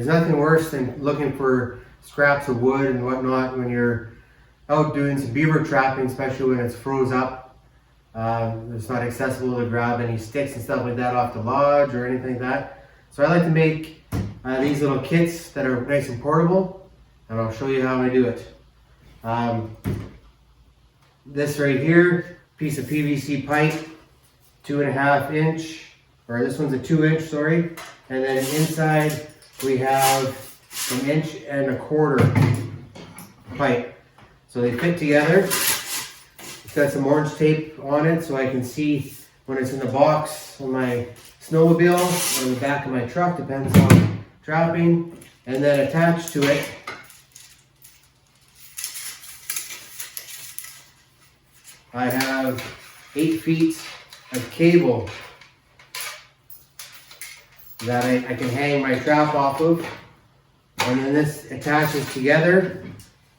There's nothing worse than looking for scraps of wood and whatnot when you're out doing some beaver trapping, especially when it's froze up. It's not accessible to grab any sticks and stuff like that off the lodge or anything like that. So I like to make these little kits that are nice and portable, and I'll show you how I do it. This right here, piece of PVC pipe, 2.5 inch, or this one's a 2 inch, sorry. And then inside we have 1.25 inch pipe. So they fit together. It's got some orange tape on it so I can see when it's in the box on my snowmobile or the back of my truck, depends on trapping. And then attached to it, I have 8 feet of cable that I can hang my trap off of. And then this attaches together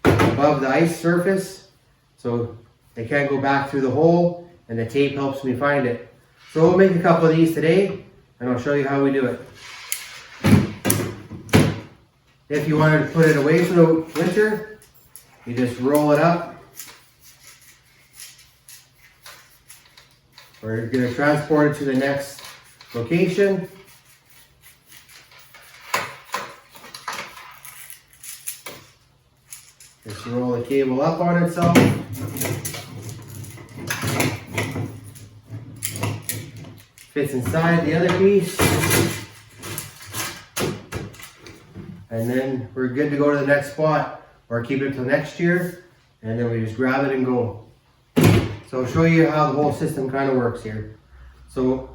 above the ice surface, so they can't go back through the hole, and the tape helps me find it. So we'll make a couple of these today, and I'll show you how we do it. If you wanted to put it away for the winter, you just roll it up. We're going to transport it to the next location. Just roll the cable up on itself. Fits inside the other piece. And then we're good to go to the next spot, or keep it till next year, and then we just grab it and go. So I'll show you how the whole system kind of works here. So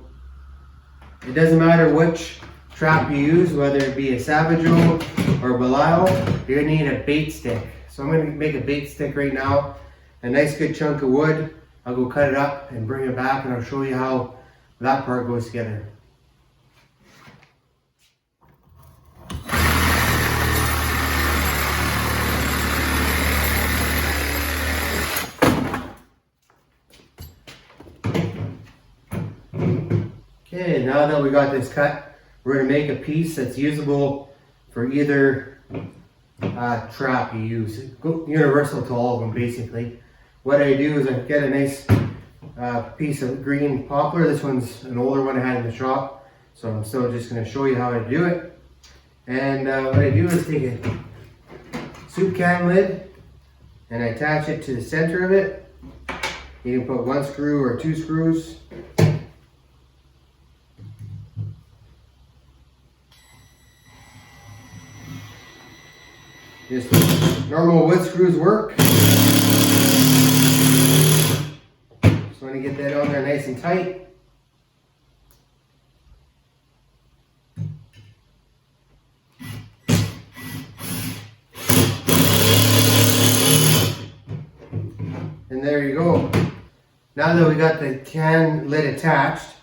it doesn't matter which trap you use, whether it be a Savageau or Belial, you're gonna need a bait stick. So I'm gonna make a bait stick right now, a nice good chunk of wood. I'll go cut it up and bring it back, and I'll show you how that part goes together. Okay, now that we got this cut, we're going to make a piece that's usable for either trap you use. Universal to all of them, basically. What I do is I get a nice piece of green poplar. This one's an older one I had in the shop, so I'm still just going to show you how I do it. And what I do is take a soup can lid and I attach it to the center of it. You can put 1 screw or 2 screws. Just normal wood screws work. Just want to get that on there nice and tight. And there you go. Now that we got the can lid attached,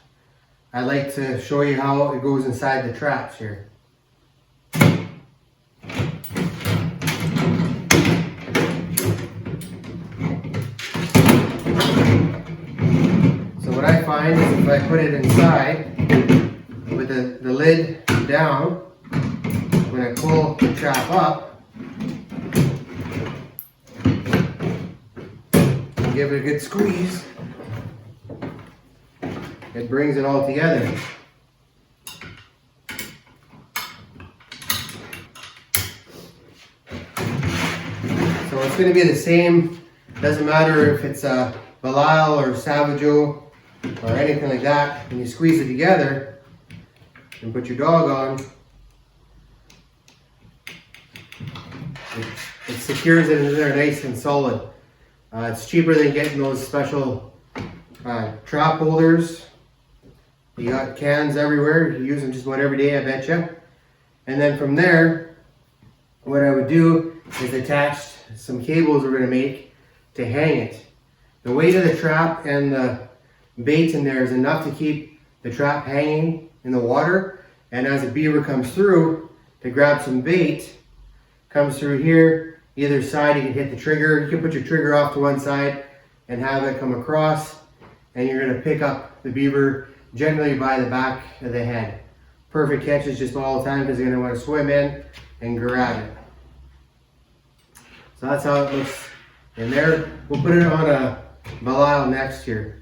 I'd like to show you how it goes inside the traps here. What I find is if I put it inside with the lid down, when I pull the trap up, give it a good squeeze, it brings it all together. So it's going to be the same, doesn't matter if it's a Belial or Savageau or anything like that. When you squeeze it together and put your dog on, it secures it in there nice and solid. It's cheaper than getting those special trap holders. You got cans everywhere. You use them just about every day, I bet you. And then from there, what I would do is attach some cables we're going to make to hang it. The weight of the trap and the bait in there is enough to keep the trap hanging in the water, and as a beaver comes through to grab some bait, comes through here, either side you can hit the trigger. You can put your trigger off to one side and have it come across, and you're going to pick up the beaver generally by the back of the head. perfect catches just all the time because they're going to want to swim in and grab it. So that's how it looks in there. We'll put it on a Belial next year.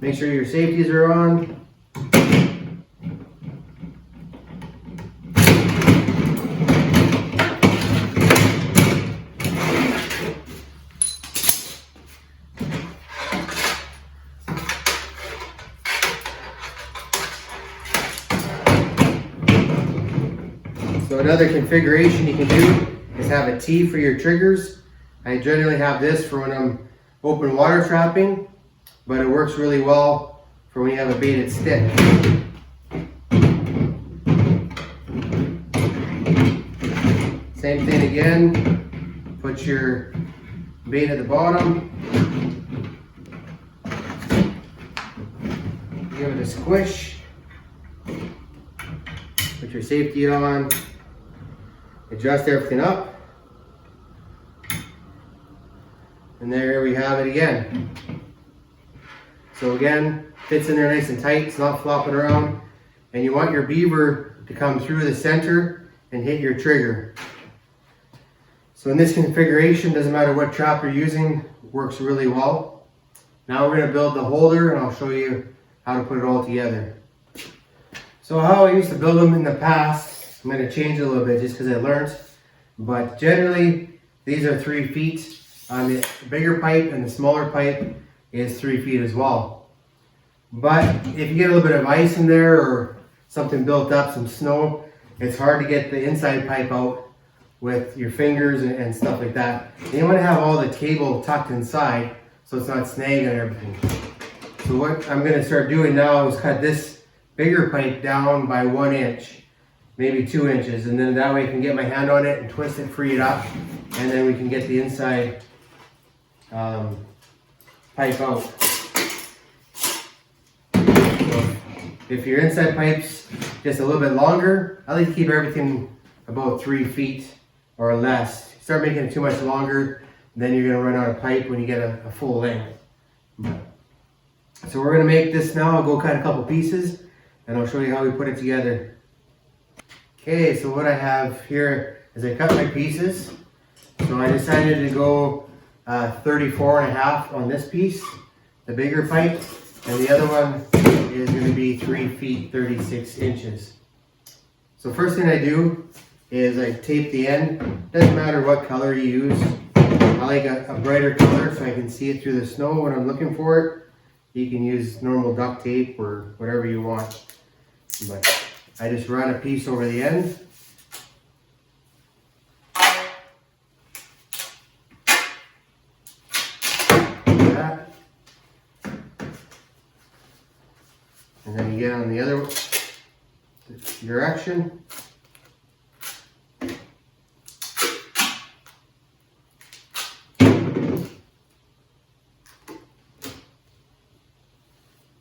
Make sure your safeties are on. So another configuration you can do is have a T for your triggers. I generally have this for when I'm open water trapping, but it works really well for when you have a baited stick. Same thing again, put your bait at the bottom, give it a squish, put your safety on, adjust everything up, and there we have it again. So again, fits in there nice and tight, it's not flopping around, and you want your beaver to come through the center and hit your trigger. So in this configuration, doesn't matter what trap you're using, works really well. Now we're going to build the holder, and I'll show you how to put it all together. So how I used to build them in the past, I'm going to change it a little bit just because I learned, but generally these are 3 feet. On the bigger pipe and the smaller pipe is 3 feet as well. But if you get a little bit of ice in there or something built up, some snow, it's hard to get the inside pipe out with your fingers and stuff like that. And you want to have all the cable tucked inside so it's not snagging and everything. So what I'm going to start doing now is cut this bigger pipe down by 1 inch, maybe 2 inches, and then that way I can get my hand on it and twist it, free it up, and then we can get the inside pipe out. So if your inside pipe's just a little bit longer, I like to keep everything about 3 feet or less. Start making it too much longer, then you're going to run out of pipe when you get a full length. So we're going to make this now. I'll go cut a couple pieces and I'll show you how we put it together. Okay, so what I have here is I cut my pieces. So I decided to go 34.5 on this piece, the bigger pipe, and the other one is going to be 3 feet 36 inches. So first thing I do is I tape the end. Doesn't matter what color you use. I like a brighter color so I can see it through the snow when I'm looking for it. You can use normal duct tape or whatever you want, but I just run a piece over the end. That. And then you get on the other direction.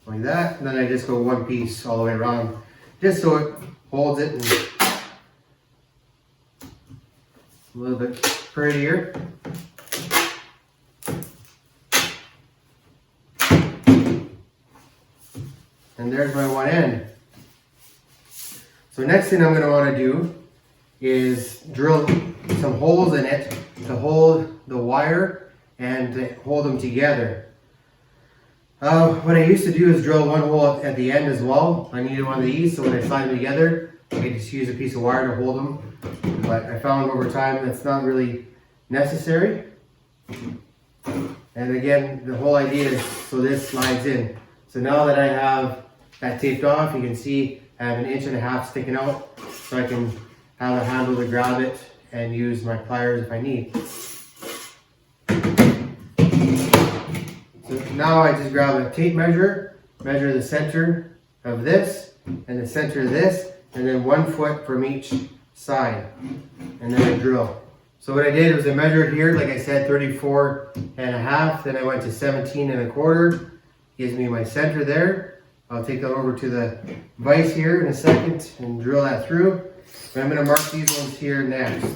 Like that, and then I just go 1 piece all the way around, just so it holds it and a little bit prettier. And there's my one end. So next thing I'm going to want to do is drill some holes in it to hold the wire and to hold them together. What I used to do is drill one hole at the end as well. I needed one of these, so when I slide them together, I could just use a piece of wire to hold them. But I found over time that's not really necessary. And again, the whole idea is so this slides in. So now that I have that taped off, you can see I have 1.5 inches sticking out, so I can have a handle to grab it and use my pliers if I need. So now I just grab a tape measure, measure the center of this and the center of this, and then 1 foot from each side, and then I drill. So what I did was I measured here, like I said, 34.5, then I went to 17.25, gives me my center there. I'll take that over to the vise here in a second and drill that through. But I'm going to mark these ones here next.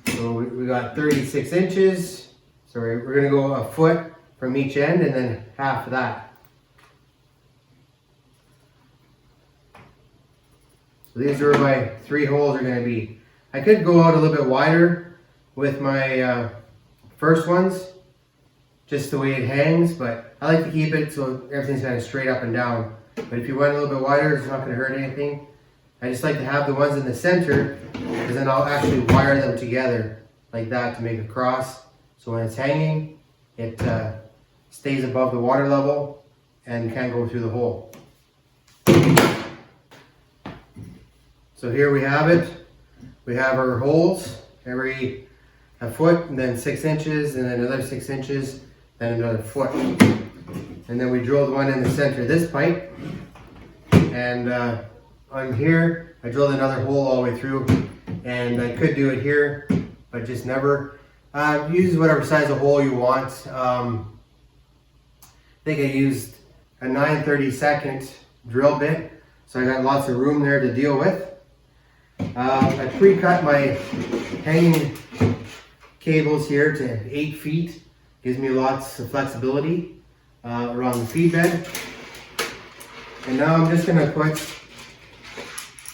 So we got 36 inches. So we're going to go a foot from each end and then half of that. So these are where my 3 holes are going to be. I could go out a little bit wider with my first ones, just the way it hangs, but I like to keep it so everything's kind of straight up and down. But if you went a little bit wider, it's not going to hurt anything. I just like to have the ones in the center, because then I'll actually wire them together like that to make a cross. So when it's hanging, it stays above the water level and can't go through the hole. So here we have it. We have our holes, every a foot, and then 6 inches, and then another 6 inches, then another foot. And then we drilled one in the center of this pipe. And on here, I drilled another hole all the way through. And I could do it here, but just never. Use whatever size of hole you want. I think I used a 9/32 drill bit, so I got lots of room there to deal with. I pre-cut my hanging cables here to 8 feet. Gives me lots of flexibility around the feed bed. And now I'm just going to put,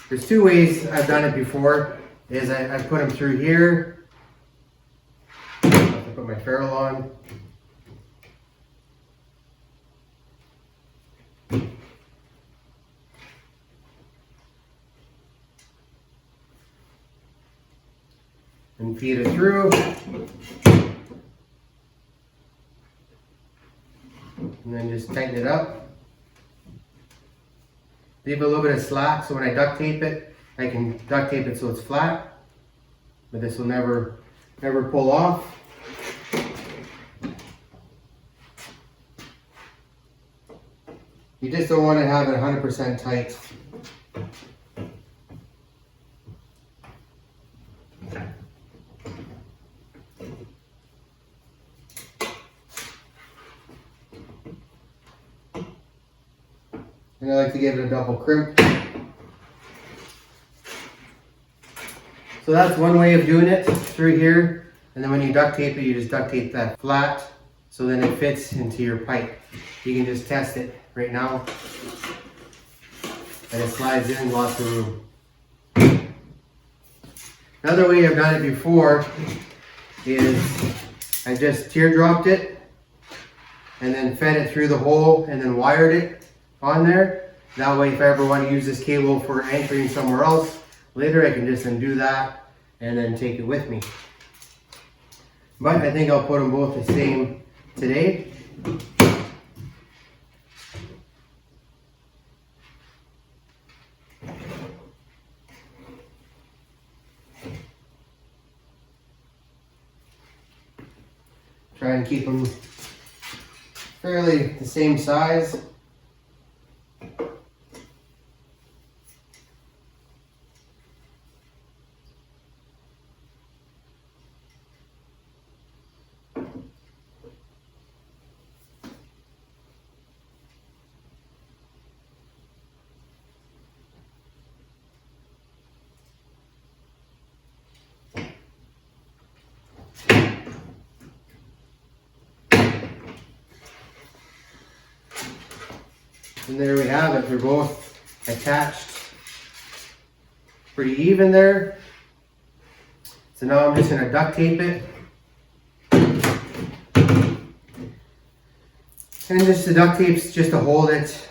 there's 2 ways I've done it before, is I put them through here. I have to put my ferrule on. And feed it through. And then just tighten it up. Leave a little bit of slack so when I duct tape it, I can duct tape it so it's flat. But this will never pull off. You just don't want to have it 100% tight. And I like to give it a double crimp. So that's one way of doing it through here. And then when you duct tape it, you just duct tape that flat so then it fits into your pipe. You can just test it right now. And it slides in, lots of room. Another way I've done it before is I just teardropped it and then fed it through the hole and then wired it on there. That way if I ever want to use this cable for anchoring somewhere else later, I can just undo that and then take it with me. But I think I'll put them both the same today. Try and keep them fairly the same size. And there we have it. They're both attached pretty even there. So now I'm just going to duct tape it. And just the duct tape's just to hold it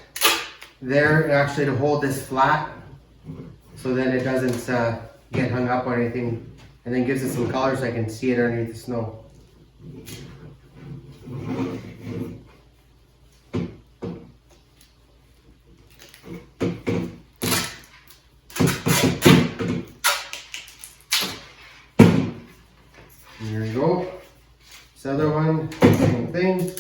there, and actually to hold this flat so then it doesn't get hung up on anything, and then gives it some color so I can see it underneath the snow. There we go. This other one, same thing.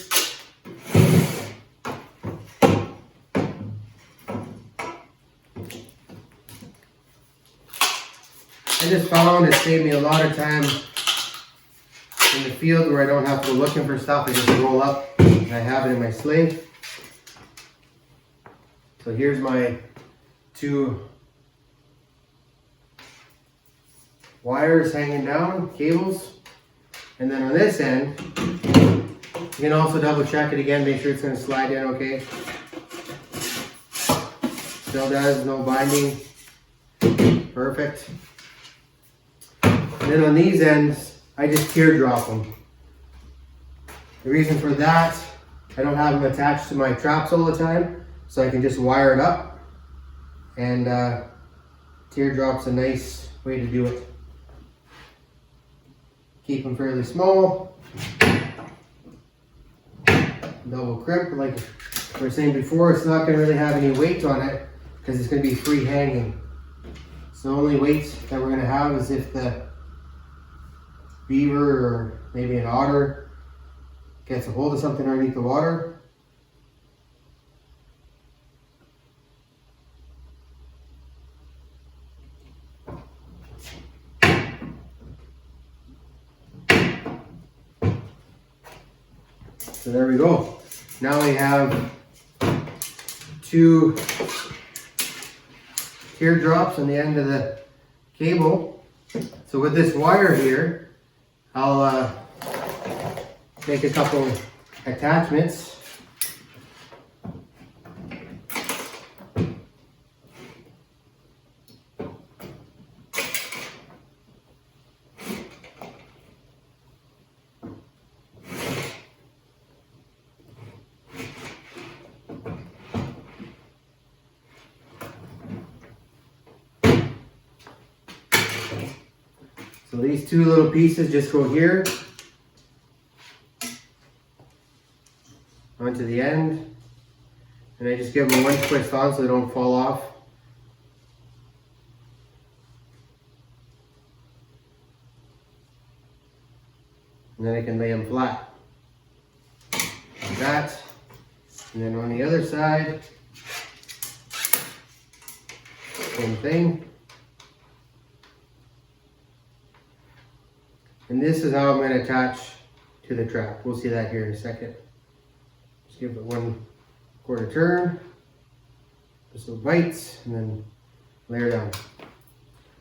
I just found it saved me a lot of time in the field where I don't have to go looking for stuff. I just roll up and I have it in my sleigh. So here's my 2 wires hanging down, cables. And then on this end, you can also double check it again, make sure it's going to slide in okay. Still does, no binding. Perfect. And then on these ends, I just teardrop them. The reason for that, I don't have them attached to my traps all the time, so I can just wire it up. And teardrop's a nice way to do it. Keep them fairly small. Double crimp, like we were saying before, it's not going to really have any weight on it because it's going to be free hanging. So the only weight that we're going to have is if the beaver or maybe an otter gets a hold of something underneath the water. So there we go. Now we have 2 teardrops on the end of the cable. So with this wire here, I'll make a couple attachments. So these 2 little pieces just go here onto the end, and I just give them 1 twist on so they don't fall off. And then I can lay them flat like that. And then on the other side, same thing. And this is how I'm going to attach to the trap. We'll see that here in a second. Just give it 1/4 turn, just so it bites, and then layer down.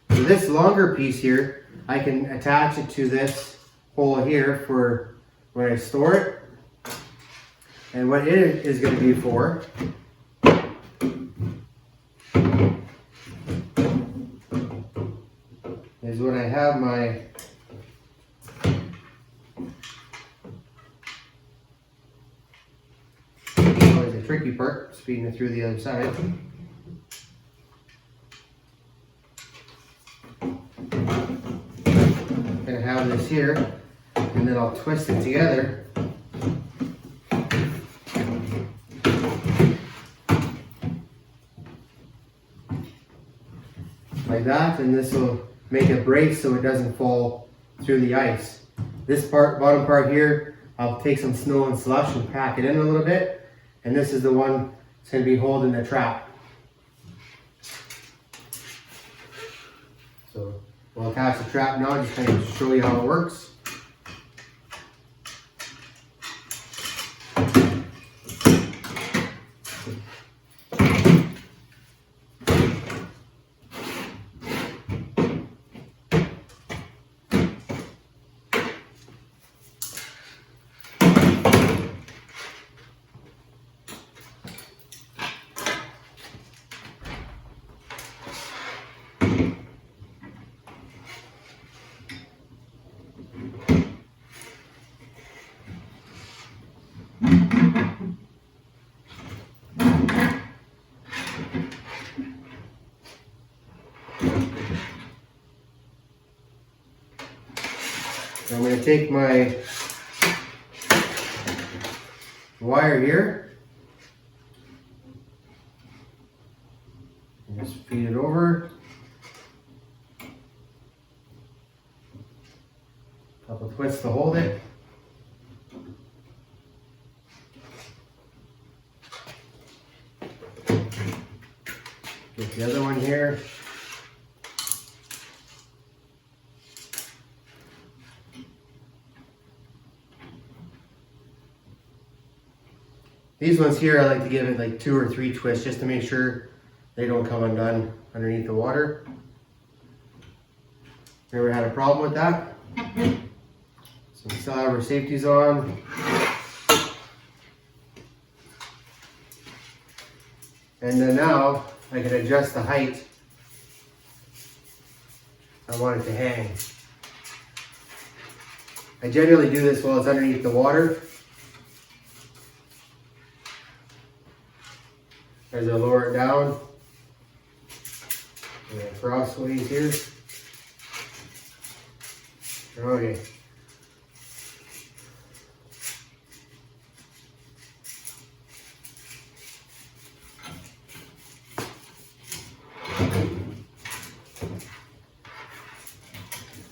So this longer piece here, I can attach it to this hole here for when I store it. And what it is going to be for is when I have my tricky part, feeding it through the other side. I'm going to have this here, and then I'll twist it together. Like that, and this will make a brace so it doesn't fall through the ice. This part, bottom part here, I'll take some snow and slush and pack it in a little bit. And this is the one that's going to be holding the trap. So we'll attach the trap now, just kind of show you how it works. So I'm going to take my wire here and just feed it over. Couple twists to hold it. Get the other one here. These ones here, I like to give it like 2 or 3 twists just to make sure they don't come undone underneath the water. Never had a problem with that. So We still have our safeties on. And then now I can adjust the height I want it to hang. I generally do this while it's underneath the water. As I lower it down, and then crossways here. Okay.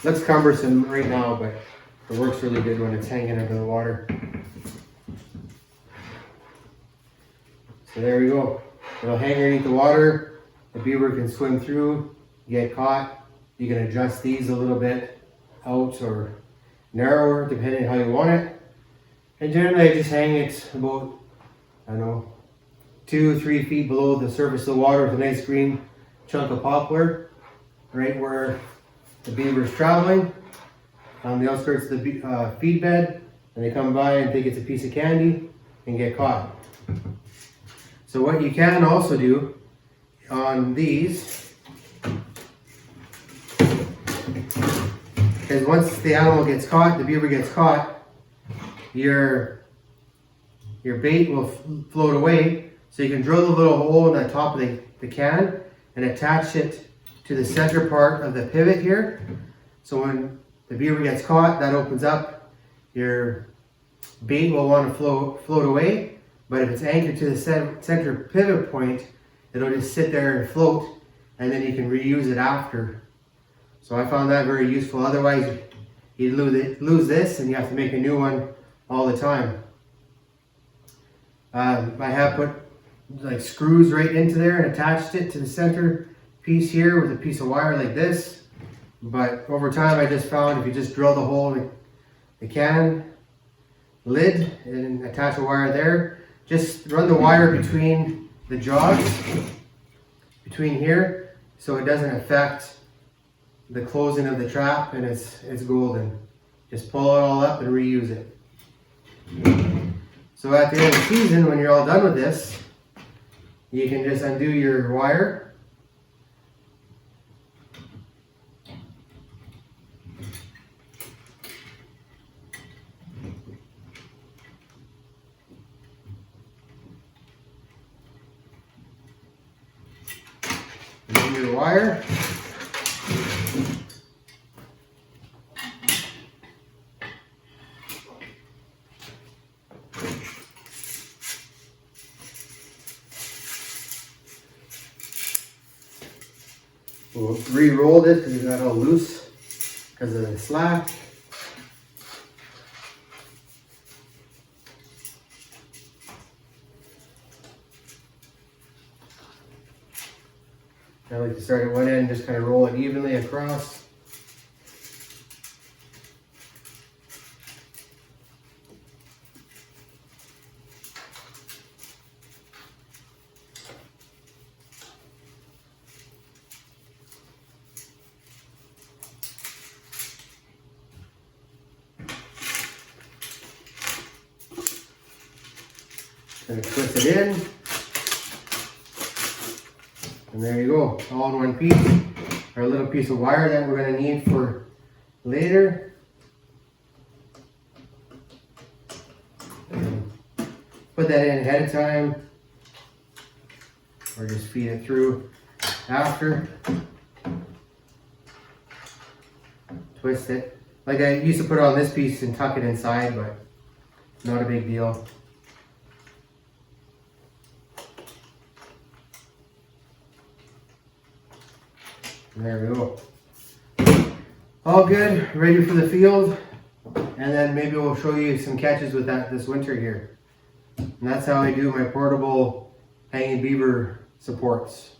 Looks cumbersome right now, but it works really good when it's hanging under the water. So there we go. It'll hang underneath the water. The beaver can swim through, get caught. You can adjust these a little bit out or narrower depending on how you want it. And generally I just hang it about, I don't know, 2 or 3 feet below the surface of the water with a nice green chunk of poplar, right where the beaver is traveling, on the outskirts of the feed bed, and they come by and think it's a piece of candy and get caught. So what you can also do on these is once the animal gets caught, the beaver gets caught, your bait will float away. So you can drill the little hole in the top of the can and attach it to the center part of the pivot here. So when the beaver gets caught, that opens up. Your bait will want to float away, but if it's anchored to the center pivot point, it'll just sit there and float, and then you can reuse it after. So I found that very useful. Otherwise, you lose this and you have to make a new one all the time. I have put like screws right into there and attached it to the center piece here with a piece of wire like this. But over time I just found if you just drill the hole in the can lid and attach a wire there, just run the wire between the jaws, between here, so it doesn't affect the closing of the trap, and it's golden. Just pull it all up and reuse it. So at the end of the season, when you're all done with this, you can just undo your wire. Undo your wire. We'll re-roll this because it got all loose because of the slack. I like to start at one end, just kind of roll it evenly across. Kind of twist it in. And there you go, all in one piece. Our little piece of wire that we're going to need for later. Put that in ahead of time, or just feed it through after. Twist it. Like I used to put it on this piece and tuck it inside, but not a big deal. And there we go. All good, ready for the field. And then maybe we'll show you some catches with that this winter here. And that's how I do my portable hanging beaver supports.